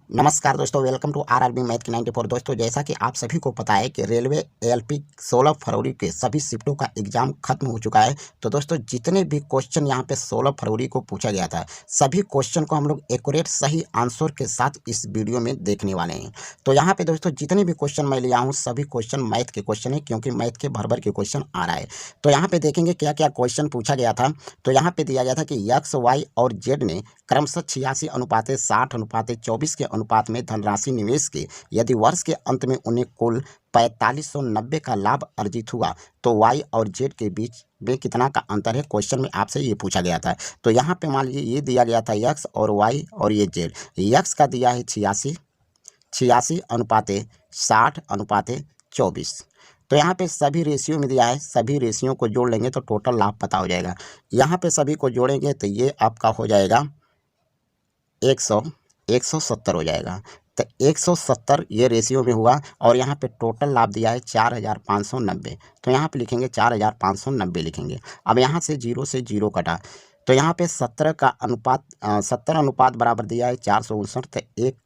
नमस्कार दोस्तों, welcome to RRB math की 94। दोस्तों, जैसा कि आप सभी को पता है कि रेलवे एएलपी 16 फरवरी के सभी शिफ्टों का एग्जाम खत्म हो चुका है। तो दोस्तों, जितने भी क्वेश्चन यहाँ पे 16 फरवरी को पूछा गया था, सभी क्वेश्चन को हम लोग एक्यूरेट सही आंसर के साथ इस वीडियो में देखने वाले हैं। तो यहाँ पे दोस्तों, जितने भी क्वेश्चन मैं लिया हूँ सभी क्वेश्चन मैथ के क्वेश्चन है, क्योंकि मैथ के भर भर के क्वेश्चन आ रहा है। तो यहाँ पे देखेंगे क्या क्या क्वेश्चन पूछा गया था। तो यहाँ पे दिया गया था कि एक्स, वाई और जेड ने क्रमशः 86:60:24 के अनुपात में धनराशि निवेश की। यदि वर्ष के अंत में उन्हें कुल 4590 का लाभ अर्जित हुआ तो वाई और जेड के बीच में कितना का अंतर है। क्वेश्चन में आपसे ये पूछा गया था। तो यहाँ पे मान लीजिए ये दिया गया था एक्स और वाई और ये जेड। एक्स का दिया है 86:60:24। तो यहाँ पे सभी रेशियो में दिया है, सभी रेशियो को जोड़ लेंगे तो टोटल लाभ पता हो जाएगा। यहाँ पे सभी को जोड़ेंगे तो ये आपका हो जाएगा 170 हो जाएगा। तो 170 ये रेशियो में हुआ और यहाँ पे टोटल लाभ दिया है 4590। तो यहाँ पे लिखेंगे 4590 लिखेंगे। अब यहाँ से जीरो कटा तो यहाँ पे 17 का अनुपात 70 अनुपात बराबर दिया है 459। तो एक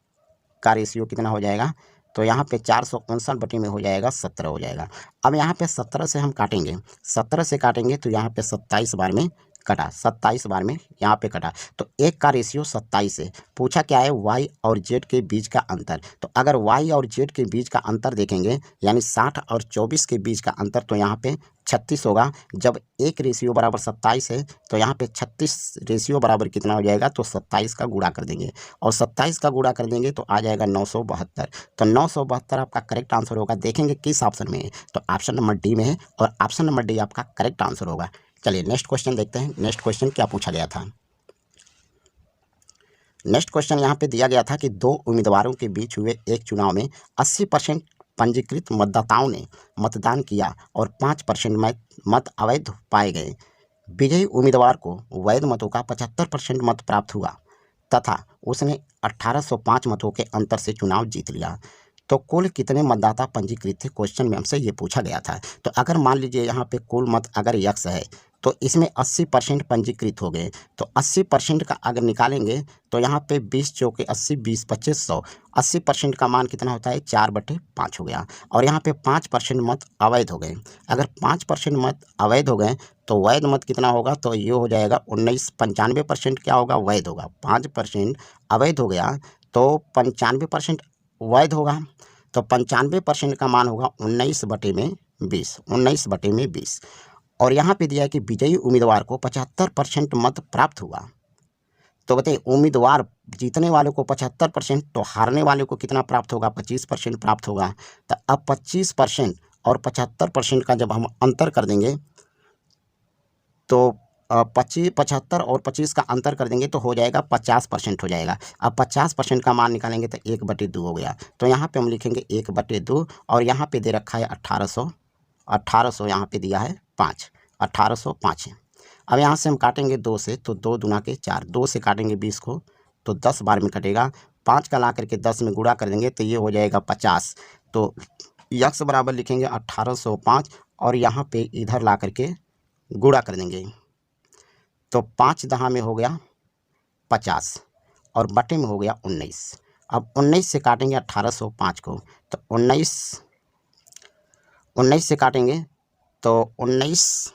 का रेशियो कितना हो जाएगा, तो यहाँ पे 459 बटे में हो जाएगा 17 हो जाएगा। अब यहाँ पे 17 से हम काटेंगे, 17 से काटेंगे तो यहाँ पे 27 बार में कटा, 27 बार में यहाँ पे कटा। तो एक का रेशियो 27 है। पूछा क्या है, वाई और जेड के बीच का अंतर। तो अगर वाई और जेड के बीच का अंतर देखेंगे यानी 60 और 24 के बीच का अंतर, तो यहाँ पे 36 होगा। जब एक रेशियो बराबर 27 है तो यहाँ पे 36 रेशियो बराबर कितना हो जाएगा, तो 27 का गुणा कर देंगे और 27 का गुणा कर देंगे तो आ जाएगा 972। तो 972 आपका करेक्ट आंसर होगा। देखेंगे किस ऑप्शन में है, तो ऑप्शन नंबर डी में है और ऑप्शन नंबर डी आपका करेक्ट आंसर होगा। चलिए नेक्स्ट क्वेश्चन देखते हैं। नेक्स्ट क्वेश्चन क्या पूछा गया था। नेक्स्ट क्वेश्चन यहाँ पे दिया गया था कि दो उम्मीदवारों के बीच हुए एक चुनाव में 80% पंजीकृत मतदाताओं ने मतदान किया और 5% मत अवैध पाए गए। विजयी उम्मीदवार को वैध मतों का 75% मत प्राप्त हुआ तथा उसने 1805 मतों के अंतर से चुनाव जीत लिया। तो कुल कितने मतदाता पंजीकृत थे, क्वेश्चन में हमसे ये पूछा गया था। तो अगर मान लीजिए यहाँ पे कुल मत अगर यक्स है तो इसमें 80% पंजीकृत हो गए। तो 80% का अगर निकालेंगे तो यहाँ पे 20 चौके 80, 20 25 100। 80% का मान कितना होता है, 4/5 हो गया। और यहाँ पे 5% मत अवैध हो गए। अगर 5% मत अवैध हो गए तो वैध मत कितना होगा, तो ये हो जाएगा 19। 95% क्या होगा, वैध होगा। 5% अवैध हो गया तो 95% वैध होगा। तो 95% का मान होगा 19/20, 19/20। और यहाँ पे दिया है कि विजयी उम्मीदवार को 75% मत प्राप्त हुआ। तो बताइए, उम्मीदवार जीतने वाले को 75%, तो हारने वाले को कितना प्राप्त होगा, 25% प्राप्त होगा। तो अब 25% और 75% का जब हम अंतर कर देंगे तो 75 और 25 का अंतर कर देंगे तो हो जाएगा 50% हो जाएगा। अब 50% का मान निकालेंगे तो 1/2 हो गया। तो यहाँ पे हम लिखेंगे 1/2 और यहाँ पे दे रखा है 1800 यहाँ पे दिया है 5, 1805 है। अब यहाँ से हम काटेंगे 2 से, तो 2 दूना के 4, 2 से काटेंगे 20 को तो 10 बार में कटेगा। 5 का ला करके 10 में गुणा कर देंगे तो ये हो जाएगा 50। तो यक्स बराबर लिखेंगे 1805 और यहाँ पे इधर ला करके गुणा कर देंगे तो 5 दहा में हो गया 50 और बटे में हो गया 19। अब 19 से काटेंगे 1805 को तो 19 से काटेंगे तो 19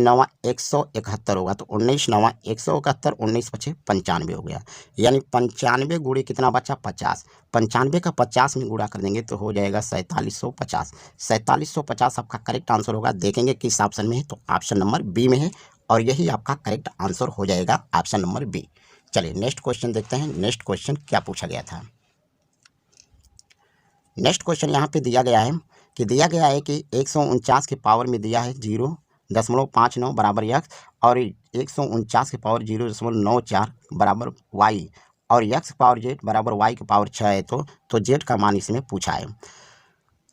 नवा 171 होगा। तो 19 नवा 171, 19 पछे 95 हो गया। यानी 95 गुणे कितना बचा, 50। 95 का 50 में गुणा कर देंगे तो हो जाएगा 4750। 4750 आपका करेक्ट आंसर होगा। देखेंगे किस ऑप्शन में है, तो ऑप्शन नंबर बी में है और यही आपका करेक्ट आंसर हो जाएगा, ऑप्शन नंबर बी। चलिए नेक्स्ट क्वेश्चन देखते हैं। नेक्स्ट क्वेश्चन क्या पूछा गया था। नेक्स्ट क्वेश्चन यहाँ पे दिया गया है कि 149 के पावर में दिया है 0.59 बराबर यक्स और 149 के पावर 0.94 बराबर वाई और यक्स पावर जेड बराबर वाई के पावर 6 है। तो जेड का मान इसमें पूछा है।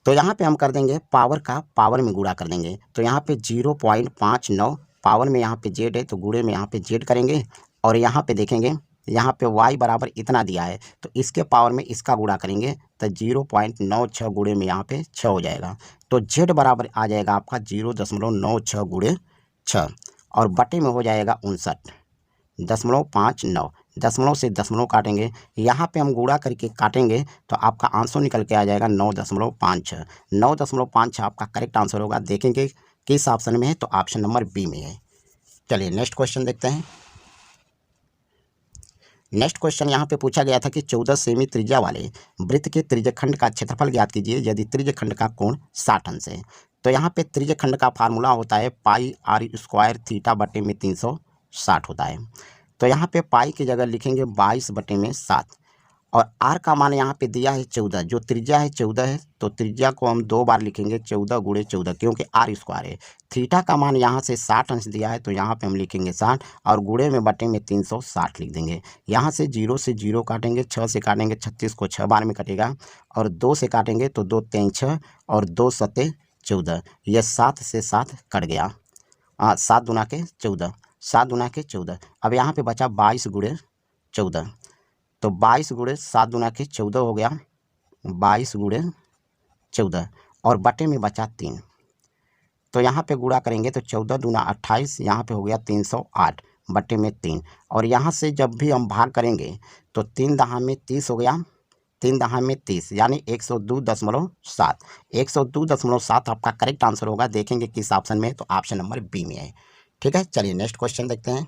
तो यहाँ पे हम कर देंगे पावर का पावर में गुणा कर देंगे। तो यहाँ पे 0.59 पावर में यहाँ पे जेड है तो गुणे में यहाँ पे जेड करेंगे और यहाँ पे देखेंगे यहाँ पे y बराबर इतना दिया है तो इसके पावर में इसका गुणा करेंगे तो 0.96 गुणे में यहाँ पे 6 हो जाएगा। तो z बराबर आ जाएगा आपका 0.96 गुणे 6 और बटे में हो जाएगा 59.59। दशमलव से दशमलव काटेंगे, यहाँ पे हम गुणा करके काटेंगे तो आपका आंसर निकल के आ जाएगा 9.56। 9.56 आपका करेक्ट आंसर होगा। देखेंगे किस ऑप्शन में है, तो ऑप्शन नंबर बी में है। चलिए नेक्स्ट क्वेश्चन देखते हैं। नेक्स्ट क्वेश्चन यहाँ पे पूछा गया था कि 14 सेमी त्रिज्या वाले वृत्त के त्रिज्यखंड का क्षेत्रफल ज्ञात कीजिए यदि त्रिज्यखंड का कोण 60 अंश है। तो यहाँ पे त्रिज्यखंड का फार्मूला होता है पाई आर स्क्वायर थीटा बटे में 360 होता है। तो यहाँ पे पाई की जगह लिखेंगे 22 बटे में 7 और आर का मान यहाँ पे दिया है 14, जो त्रिज्या है 14 है, तो त्रिज्या को हम 2 बार लिखेंगे 14 गुणे 14 क्योंकि आर स्क्वायर है। थीटा का मान यहाँ से 60 अंश दिया है, तो यहाँ पे हम लिखेंगे 60 और गुणे में बटे में 360 लिख देंगे। यहाँ से 0 से 0 काटेंगे, 6 से काटेंगे 36 को 6 बार में कटेगा और 2 से काटेंगे तो 2 3 6 और 2 7 14, यह 7 से 7 कट गया। 7 दूना के 14, 7 दूना के 14। अब यहाँ पे बचा 22 गुणे 14, तो 22 गुणे 7 दूना के 14 हो गया, 22 गुणे 14 और बटे में बचा 3। तो यहाँ पे गुणा करेंगे तो 14 दूना 28, यहाँ पे हो गया 308 बटे में 3 और यहाँ से जब भी हम भाग करेंगे तो 3 दहा में 30 हो गया, 3 दहा में 30 यानी 102.7। 102.7 आपका करेक्ट आंसर होगा। देखेंगे किस ऑप्शन में है, तो ऑप्शन नंबर बी में है। ठीक है, चलिए नेक्स्ट क्वेश्चन देखते हैं।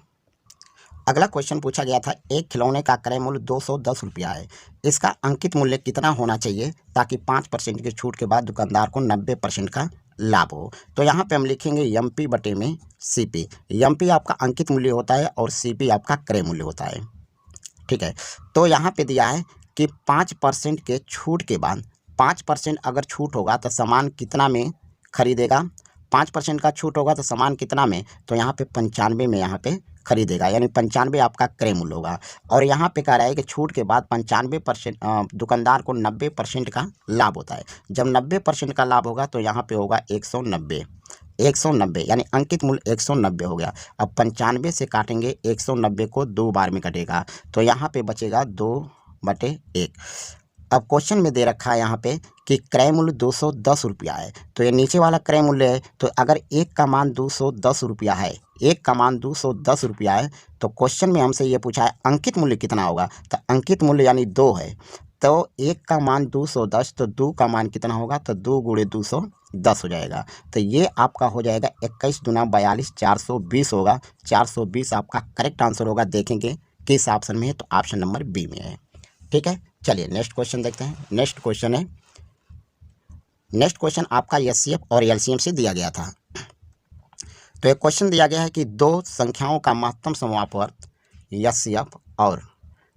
अगला क्वेश्चन पूछा गया था एक खिलौने का क्रय मूल्य 210 रुपया है, इसका अंकित मूल्य कितना होना चाहिए ताकि 5% की छूट के बाद दुकानदार को 90% का लाभ हो। तो यहाँ पे हम लिखेंगे एमपी बटे में सीपी। एमपी आपका अंकित मूल्य होता है और सीपी आपका क्रय मूल्य होता है। ठीक है, तो यहाँ पे दिया है कि 5% के छूट के बाद 5% अगर छूट होगा तो सामान कितना में खरीदेगा। 5% का छूट होगा तो सामान कितना में, तो यहाँ पे 95 में यहाँ पे खरीदेगा, यानी 95 आपका क्रय मूल्य होगा। और यहाँ पे कह रहा है कि छूट के बाद 95% दुकानदार को 90% का लाभ होता है। जब 90% का लाभ होगा तो यहाँ पे होगा 190, 190 यानी अंकित मूल्य 190 हो गया। अब 95 से काटेंगे 190 को 2 बार में कटेगा, तो यहाँ पे बचेगा 2/1। अब क्वेश्चन में दे रखा है यहाँ पे कि क्रय मूल्य 210 रुपया है, तो ये नीचे वाला क्रय मूल्य है। तो अगर एक का मान 210 रुपया है, एक का मान 210 रुपया है, तो क्वेश्चन में हमसे ये पूछा है अंकित मूल्य कितना होगा। तो अंकित मूल्य यानी 2 है, तो एक का मान 210, तो 2 का मान कितना होगा, तो 2 गुणे 210 हो जाएगा। तो ये आपका हो जाएगा 21 दूना 42, 420 होगा। 420 आपका करेक्ट आंसर होगा। देखेंगे किस ऑप्शन में है, तो ऑप्शन नंबर बी में है। ठीक है, चलिए नेक्स्ट क्वेश्चन देखते हैं। नेक्स्ट क्वेश्चन आपका एचसीएफ और एलसीएम से दिया गया था। तो एक क्वेश्चन दिया गया है कि दो संख्याओं का महत्तम समापवर्त एचसीएफ और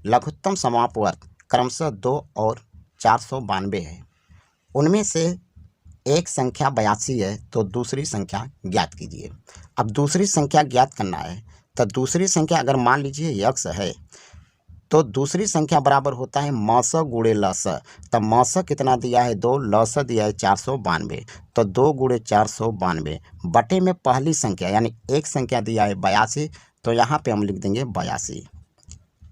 लघुत्तम समापवर्त क्रमशः 2 और 492 है। उनमें से एक संख्या 82 है, तो दूसरी संख्या ज्ञात कीजिए। अब दूसरी संख्या ज्ञात करना है, तो दूसरी संख्या अगर मान लीजिए x है, तो दूसरी संख्या बराबर होता है मस गुणे लस। तब मस कितना दिया है 2, लस दिया है 492, तो 2 गुणे 492 बटे में पहली संख्या यानी एक संख्या दिया है 82, तो यहाँ पे हम लिख देंगे 82।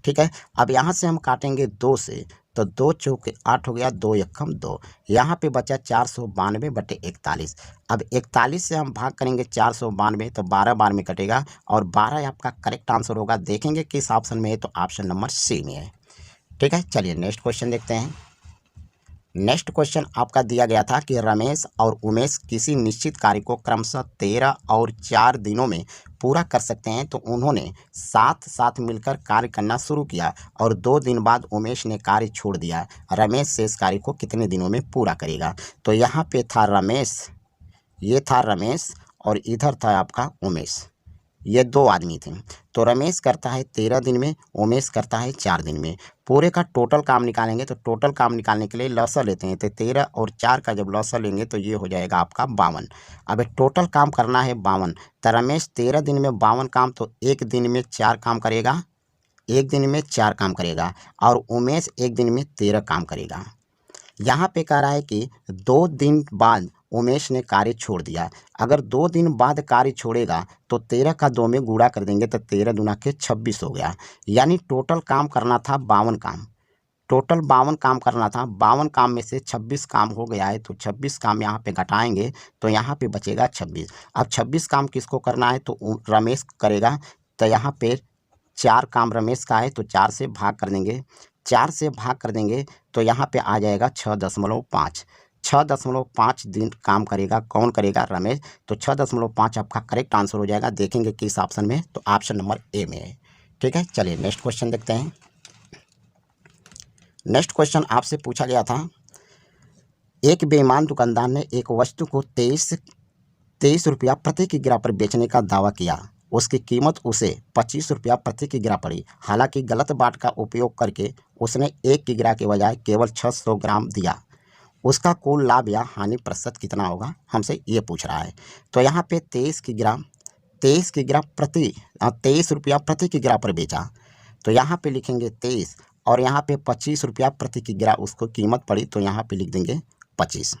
ठीक है, अब यहाँ से हम काटेंगे 2 से, तो 2 चौके 8 हो गया, 2 एकम 2, यहाँ पे बचा 492 बटे 41। अब 41 से हम भाग करेंगे 492, तो 12 बार में कटेगा और 12 आपका करेक्ट आंसर होगा। देखेंगे किस ऑप्शन में है, तो ऑप्शन नंबर सी में है। ठीक है, चलिए नेक्स्ट क्वेश्चन देखते हैं। नेक्स्ट क्वेश्चन आपका दिया गया था कि रमेश और उमेश किसी निश्चित कार्य को क्रमशः 13 और 4 दिनों में पूरा कर सकते हैं, तो उन्होंने साथ साथ मिलकर कार्य करना शुरू किया और 2 दिन बाद उमेश ने कार्य छोड़ दिया। रमेश शेष कार्य को कितने दिनों में पूरा करेगा। तो यहाँ पे था रमेश, ये था रमेश और इधर था आपका उमेश, ये 2 आदमी थे। तो रमेश करता है 13 दिन में, उमेश करता है 4 दिन में। पूरे का टोटल काम निकालेंगे, तो टोटल काम निकालने के लिए लौसा लेते हैं, तो 13 और 4 का जब लौसा लेंगे तो ये हो जाएगा आपका 52। अब टोटल काम करना है 52, तो रमेश 13 दिन में 52 काम, तो एक दिन में 4 काम करेगा, एक दिन में 4 काम करेगा और उमेश एक दिन में 13 काम करेगा। यहाँ पे कह रहा है कि 2 दिन बाद उमेश ने कार्य छोड़ दिया। अगर 2 दिन बाद कार्य छोड़ेगा तो 13 का 2 में गुणा कर देंगे, तो 13 दूना के 26 हो गया। यानी टोटल काम करना था 52 काम, टोटल 52 काम करना था। 52 काम में से 26 काम हो गया है, तो 26 काम यहाँ पे घटाएंगे तो यहाँ पे बचेगा 26। अब 26 काम किसको करना है, तो रमेश करेगा, तो यहाँ पे 4 काम रमेश का है तो 4 से भाग कर देंगे, 4 से भाग कर देंगे तो यहाँ पे आ जाएगा 6.5। 6.5 दिन काम करेगा, कौन करेगा? रमेश। तो 6.5 आपका करेक्ट आंसर हो जाएगा। देखेंगे किस ऑप्शन में, तो ऑप्शन नंबर ए में है। ठीक है, चलिए नेक्स्ट क्वेश्चन देखते हैं। नेक्स्ट क्वेश्चन आपसे पूछा गया था, एक बेईमान दुकानदार ने एक वस्तु को 23 रुपया प्रति किग्रा पर बेचने का दावा किया। उसकी कीमत उसे 25 रुपया प्रति किग्रा पड़ी। हालांकि गलत बाट का उपयोग करके उसने 1 किग्रा के बजाय केवल 600 ग्राम दिया। उसका कुल लाभ या हानि प्रतिशत कितना होगा, हमसे ये पूछ रहा है। तो यहाँ पे 23 किग्रा प्रति 23 रुपया प्रति किग्रा पर बेचा, तो यहाँ पे लिखेंगे 23 और यहाँ पे 25 रुपया प्रति किग्रा उसको कीमत पड़ी, तो यहाँ पे लिख देंगे 25।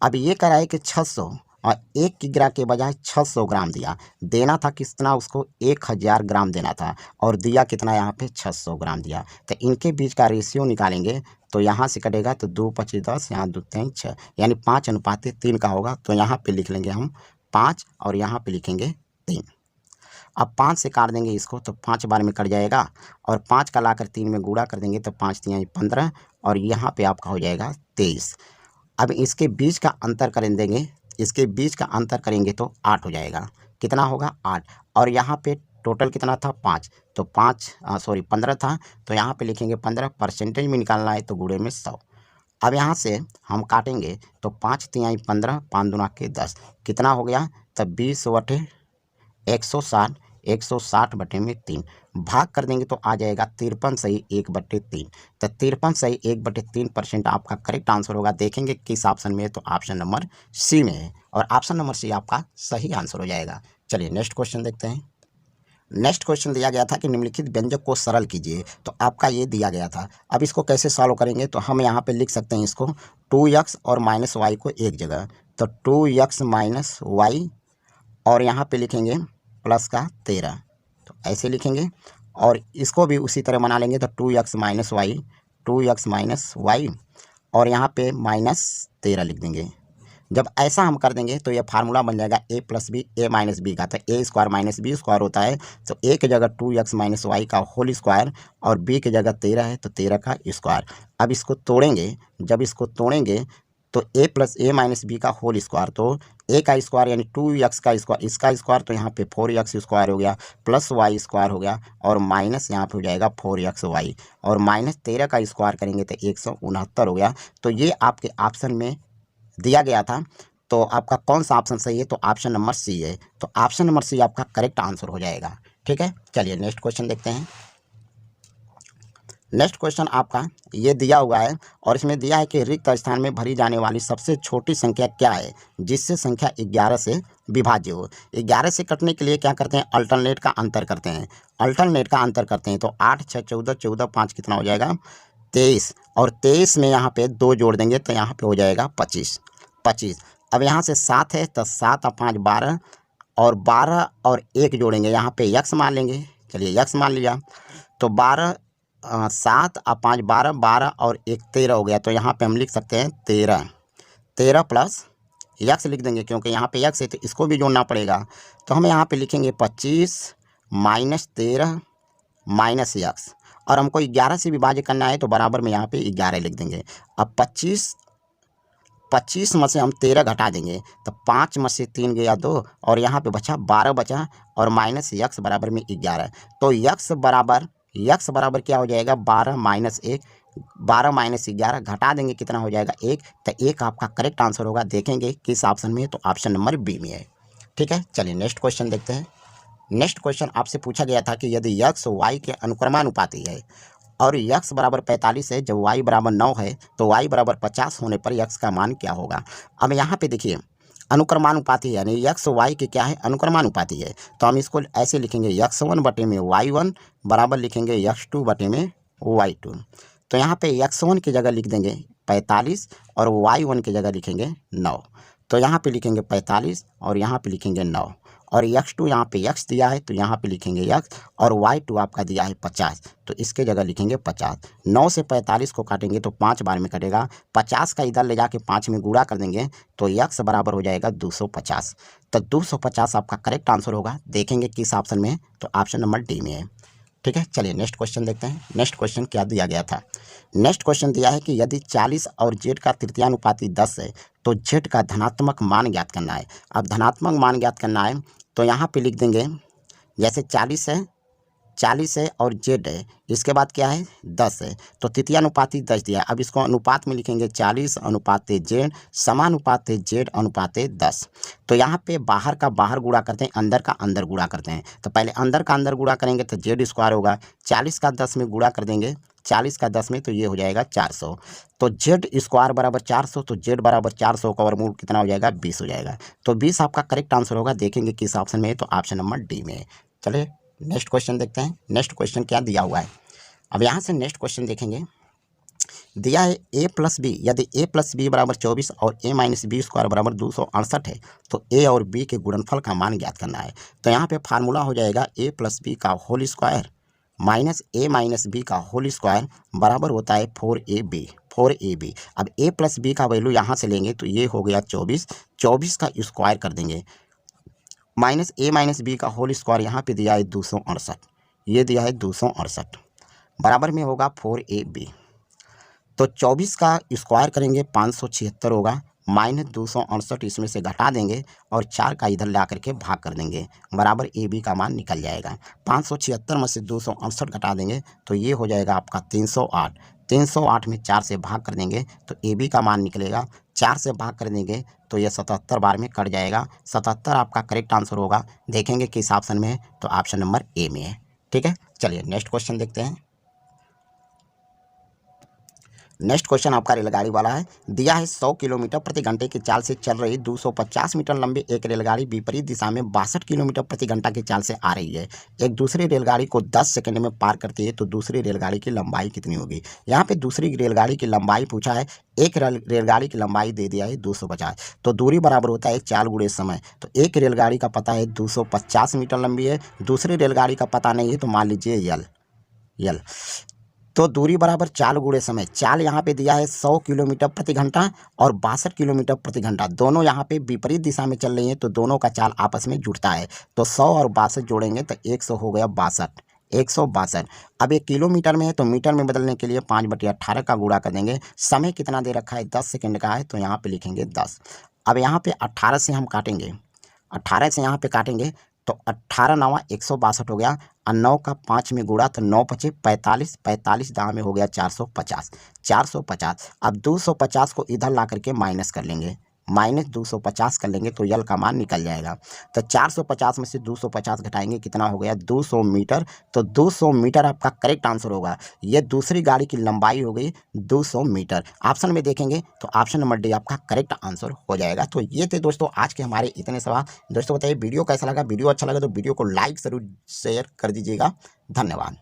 अब ये कह रहा है कि 600 और 1 किग्रा के बजाय 600 ग्राम दिया। देना था कितना उसको, 1000 ग्राम देना था, और दिया कितना, यहाँ पे 600 ग्राम दिया। तो इनके बीच का रेशियो निकालेंगे तो यहाँ से कटेगा तो 2 25 10, यहाँ 2 3 6, यानी 5:3 का होगा। तो यहाँ पे लिख लेंगे हम 5 और यहाँ पे लिखेंगे 3। अब 5 से काट देंगे इसको तो 5 बार में कट जाएगा, और 5 का लाकर 3 में गुणा कर देंगे तो 5 3 15, और यहाँ पे आपका हो जाएगा 23। अब इसके बीच का अंतर कर देंगे, इसके बीच का अंतर करेंगे तो 8 हो जाएगा। कितना होगा, 8। और यहाँ पे टोटल कितना था, 5, तो 15 था, तो यहाँ पे लिखेंगे 15। परसेंटेज में निकालना है तो गुणे में 100। अब यहाँ से हम काटेंगे तो 5 3 15, 5 दूना के 10, कितना हो गया, तब 20/160, 160/3 भाग कर देंगे तो आ जाएगा 53 सही 1/3। तो 53 सही 1/3% आपका करेक्ट आंसर होगा। देखेंगे किस ऑप्शन में है, तो ऑप्शन नंबर सी में है, और ऑप्शन नंबर सी आपका सही आंसर हो जाएगा। चलिए नेक्स्ट क्वेश्चन देखते हैं। नेक्स्ट क्वेश्चन दिया गया था कि निम्नलिखित व्यंजक को सरल कीजिए, तो आपका ये दिया गया था। अब इसको कैसे सॉल्व करेंगे, तो हम यहाँ पे लिख सकते हैं इसको 2x और -y को एक जगह, तो 2x - y, और यहाँ पे लिखेंगे प्लस का 13, तो ऐसे लिखेंगे। और इसको भी उसी तरह बना लेंगे तो 2x - y, और यहाँ पे -13 लिख देंगे। जब ऐसा हम कर देंगे तो ये फार्मूला बन जाएगा a + b, a - b का, तो a² - b² होता है, तो a की जगह 2x - y का होल स्क्वायर, और b की जगह 13 है तो 13 का स्क्वायर। अब इसको तोड़ेंगे, जब इसको तोड़ेंगे तो a + a - b का होल स्क्वायर, तो a का स्क्वायर यानी 2x का स्क्वायर, इसका स्क्वायर, तो यहाँ पे 4x² हो गया, प्लस y² हो गया, और माइनस यहाँ पे हो जाएगा 4xy, और -13 का स्क्वायर करेंगे तो 169 हो गया। तो ये आपके ऑप्शन में दिया गया था, तो आपका कौन सा ऑप्शन सही है, तो ऑप्शन नंबर सी है। तो ऑप्शन नंबर सी आपका करेक्ट आंसर हो जाएगा। ठीक है, चलिए नेक्स्ट क्वेश्चन देखते हैं। नेक्स्ट क्वेश्चन आपका ये दिया हुआ है, और इसमें दिया है कि रिक्त स्थान में भरी जाने वाली सबसे छोटी संख्या क्या है जिससे संख्या 11 से विभाज्य हो। 11 से कटने के लिए क्या करते हैं, अल्टरनेट का अंतर करते हैं। अल्टरनेट का अंतर करते हैं तो 8 6 14, 14 5 कितना हो जाएगा, 23, और 23 में यहाँ पे 2 जोड़ देंगे तो यहाँ पे हो जाएगा 25। अब यहाँ से 7 है तो 7 और 5 12, और 12 और 1 जोड़ेंगे, यहाँ पे यक्स मान लेंगे। चलिए यक्स मान लिया, तो 12 7 और 5 12, 12 और 1 13 हो गया, तो यहाँ पे हम लिख सकते हैं 13 प्लस यक्स लिख देंगे, क्योंकि यहाँ पे यक्स है तो इसको भी जोड़ना पड़ेगा। तो हम यहाँ पे लिखेंगे 25 - 13 - यक्स, और हमको 11 से विभाज्य करना है तो बराबर में यहाँ पे 11 लिख देंगे। अब 25 में से हम 13 घटा देंगे तो 5 में से 3 गया 2, और यहाँ पे बचा 12 बचा, और माइनस यक्स बराबर में 11। तो यक्स बराबर क्या हो जाएगा, 12 - 1, 12 - 11 घटा देंगे कितना हो जाएगा 1, तो 1 आपका करेक्ट आंसर होगा। देखेंगे किस ऑप्शन में है, तो ऑप्शन नंबर बी में है। ठीक है, चलिए नेक्स्ट क्वेश्चन देखते हैं। नेक्स्ट क्वेश्चन आपसे पूछा गया था कि यदि यक्स y के अनुक्रमानुपाती है और यक्स बराबर 45 है, जब y बराबर 9 है, तो y बराबर 50 होने पर यक्स का मान क्या होगा। अब यहाँ पे देखिए अनुक्रमानुपाती यानी यक्स y के क्या है, अनुक्रमानुपाती है, तो हम इसको ऐसे लिखेंगे x1/y1 बराबर लिखेंगे x2/y2। तो यहाँ पे x1 की जगह लिख देंगे 45 और y1 की जगह लिखेंगे 9। तो यहाँ पे लिखेंगे 45 और यहाँ पे लिखेंगे 9, और x2 यहाँ पे x दिया है तो यहाँ पे लिखेंगे x, और y2 आपका दिया है 50, तो इसके जगह लिखेंगे 50। 9 से 45 को काटेंगे तो 5 बार में कटेगा, 50 का इधर ले जाके 5 में गुणा कर देंगे तो x बराबर हो जाएगा 250। तो 250 आपका करेक्ट आंसर होगा। देखेंगे किस ऑप्शन में है, तो ऑप्शन नंबर डी में है। ठीक है, चलिए नेक्स्ट क्वेश्चन देखते हैं। नेक्स्ट क्वेश्चन क्या दिया गया था। नेक्स्ट क्वेश्चन दिया है कि यदि 40 और जेड का तृतीयानुपाती 10 है तो जेड का धनात्मक मान ज्ञात करना है। अब धनात्मक मान ज्ञात करना है तो यहाँ पे लिख देंगे, जैसे 40 है और जेड है, इसके बाद क्या है 10 है, तो तृतीयानुपाती 10 दिया है। अब इसको अनुपात में लिखेंगे 40 अनुपाते जेड समानुपाते जेड अनुपाते 10। तो यहाँ पे बाहर का बाहर गुणा करते हैं, अंदर का अंदर गुणा करते हैं। तो पहले अंदर का अंदर गुणा करेंगे तो जेड स्क्वायर होगा, 40 का 10 में गुणा कर देंगे, 40 का 10 में तो ये हो जाएगा 400। तो जेड स्क्वायर बराबर 400, तो जेड बराबर 400 का वर्गमूल कितना हो जाएगा 20 हो जाएगा। तो 20 आपका करेक्ट आंसर होगा। देखेंगे किस ऑप्शन में है, तो ऑप्शन नंबर डी में है। चलिए नेक्स्ट क्वेश्चन देखते हैं। नेक्स्ट क्वेश्चन क्या दिया हुआ है। अब यहाँ से नेक्स्ट क्वेश्चन देखेंगे। दिया है a प्लस बी, यदि a प्लस बी बराबर 24 और a माइनस बी स्क्वायर बराबर 268 है तो a और b के गुणनफल का मान ज्ञात करना है। तो यहाँ पे फार्मूला हो जाएगा a प्लस बी का whole square minus a minus b का होल स्क्वायर बराबर होता है 4ab। अब a प्लस बी का वैल्यू यहाँ से लेंगे तो ये हो गया 24 का स्क्वायर कर देंगे, माइनस a माइनस बी का होल स्क्वायर यहाँ पे दिया है 268, ये दिया है 268 बराबर में होगा 4ab। तो 24 का स्क्वायर करेंगे 576 होगा, माइनस 268 इसमें से घटा देंगे और 4 का इधर ला करके भाग कर देंगे, बराबर ए बी का मान निकल जाएगा। 576 में से 268 घटा देंगे तो ये हो जाएगा आपका 308। 308 में 4 से भाग कर देंगे तो ए बी का मान निकलेगा, 4 से भाग कर देंगे तो ये 77 बार में कट जाएगा। 77 आपका करेक्ट आंसर होगा। देखेंगे किस ऑप्शन में है, तो ऑप्शन नंबर ए में है। ठीक है, चलिए नेक्स्ट क्वेश्चन देखते हैं। नेक्स्ट क्वेश्चन आपका रेलगाड़ी वाला है। दिया है 100 किलोमीटर प्रति घंटे की चाल से चल रही 250 मीटर लंबी एक रेलगाड़ी विपरीत दिशा में 62 किलोमीटर प्रति घंटा की चाल से आ रही है। एक दूसरी रेलगाड़ी को 10 सेकंड में पार करती है तो दूसरी रेलगाड़ी की लंबाई कितनी होगी। यहाँ पे दूसरी रेलगाड़ी की लंबाई पूछा है, एक रेलगाड़ी की लंबाई दे दिया है 250, तो दूरी बराबर होता है चाल गुणे समय। तो एक रेलगाड़ी का पता है 250 मीटर लंबी है, दूसरी रेलगाड़ी का पता नहीं है तो मान लीजिए यल। तो दूरी बराबर चाल गुणे समय। चाल यहाँ पे दिया है 100 किलोमीटर प्रति घंटा और 62 किलोमीटर प्रति घंटा, दोनों यहाँ पे विपरीत दिशा में चल रही हैं तो दोनों का चाल आपस में जुड़ता है। तो 100 और 62 जोड़ेंगे तो 100 हो गया 62, 162। अब ये किलोमीटर में है तो मीटर में बदलने के लिए 5/18 का गुणा कर देंगे। समय कितना दे रखा है 10 सेकेंड का है तो यहाँ पे लिखेंगे 10। अब यहाँ पे 18 से हम काटेंगे, 18 से यहाँ पे काटेंगे तो 18 9 162 हो गया और 9 का 5 में गुणा तो 9 5 45, 45 दाम में हो गया 450। अब 250 को इधर ला करके माइनस कर लेंगे, माइनस 250 कर लेंगे तो यल का मान निकल जाएगा। तो 450 में से 250 घटाएंगे, कितना हो गया 200 मीटर। तो 200 मीटर आपका करेक्ट आंसर होगा। ये दूसरी गाड़ी की लंबाई हो गई 200 मीटर। ऑप्शन में देखेंगे तो ऑप्शन नंबर डी आपका करेक्ट आंसर हो जाएगा। तो ये थे दोस्तों आज के हमारे इतने सवाल। दोस्तों बताइए वीडियो कैसा लगा। वीडियो अच्छा लगा तो वीडियो को लाइक जरूर शेयर कर दीजिएगा। धन्यवाद।